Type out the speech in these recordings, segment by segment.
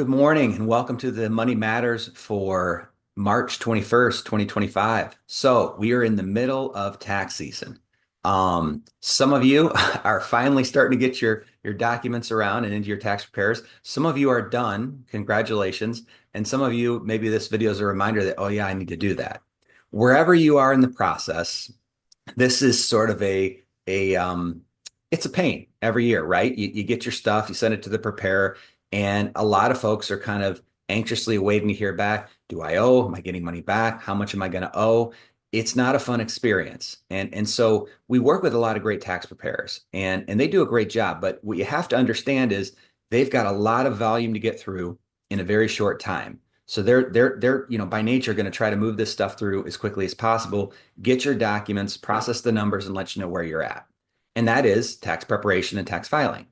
Good morning and welcome to the Money Matters for March 21st, 2025. So we are in the middle of tax season. Some of you are finally starting to get your documents around and into your tax preparers. Some of you are done. Congratulations. And some of you, maybe this video is a reminder that, oh yeah, I need to do that. Wherever you are in the process, this is sort of a it's a pain every year, right? You get your stuff, you send it to the preparer, and a lot of folks are kind of anxiously waiting to hear back. Do I owe? Am I getting money back? How much am I going to owe? It's not a fun experience. And so we work with a lot of great tax preparers and they do a great job. But what you have to understand is they've got a lot of volume to get through in a very short time. So they're by nature going to try to move this stuff through as quickly as possible, get your documents, process the numbers, and let you know where you're at. And that is tax preparation and tax filing.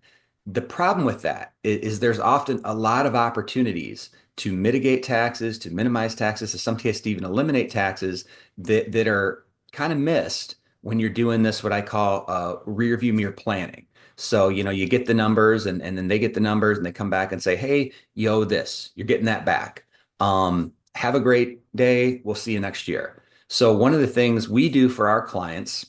The problem with that is there's often a lot of opportunities to mitigate taxes, to minimize taxes, in some cases to even eliminate taxes that are kind of missed when you're doing this, what I call rear view mirror planning. So, you get the numbers and then they get the numbers and they come back and say, hey, you owe this, you're getting that back. Have a great day. We'll see you next year. So one of the things we do for our clients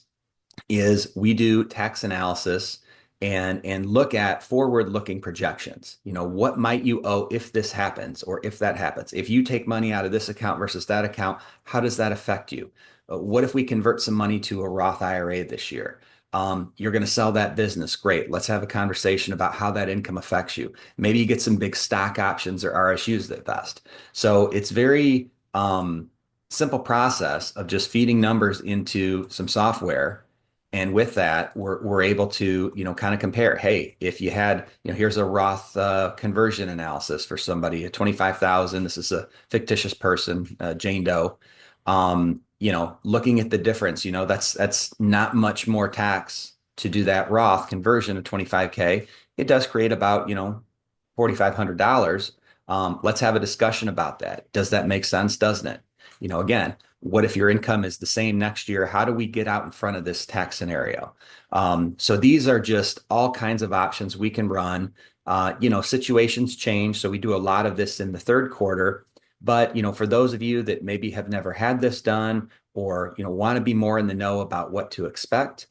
is we do tax analysis and look at forward-looking projections. What might you owe if this happens or if that happens? If you take money out of this account versus that account, how does that affect you? What if we convert some money to a Roth IRA this year? You're going to sell that business. Great. Let's have a conversation about how that income affects you. Maybe you get some big stock options or RSUs that vest. So it's very simple process of just feeding numbers into some software. And with that, we're able to, kind of compare. Hey, if you had, here's a Roth conversion analysis for somebody at 25,000. This is a fictitious person, Jane Doe. Looking at the difference, that's not much more tax to do that Roth conversion of 25K. It does create about, $4,500. Let's have a discussion about that. Does that make sense? Doesn't it? Again, what if your income is the same next year? How do we get out in front of this tax scenario? So these are just all kinds of options we can run. Situations change. So we do a lot of this in the third quarter. But, for those of you that maybe have never had this done or, want to be more in the know about what to expect,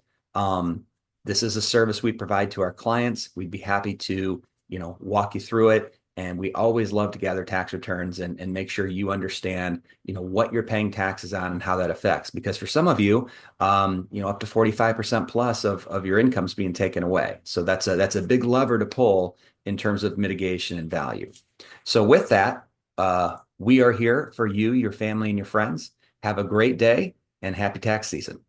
this is a service we provide to our clients. We'd be happy to, walk you through it. And we always love to gather tax returns and make sure you understand, what you're paying taxes on and how that affects. Because for some of you, up to 45% plus of your income is being taken away. So that's a big lever to pull in terms of mitigation and value. So with that, we are here for you, your family, and your friends. Have a great day and happy tax season.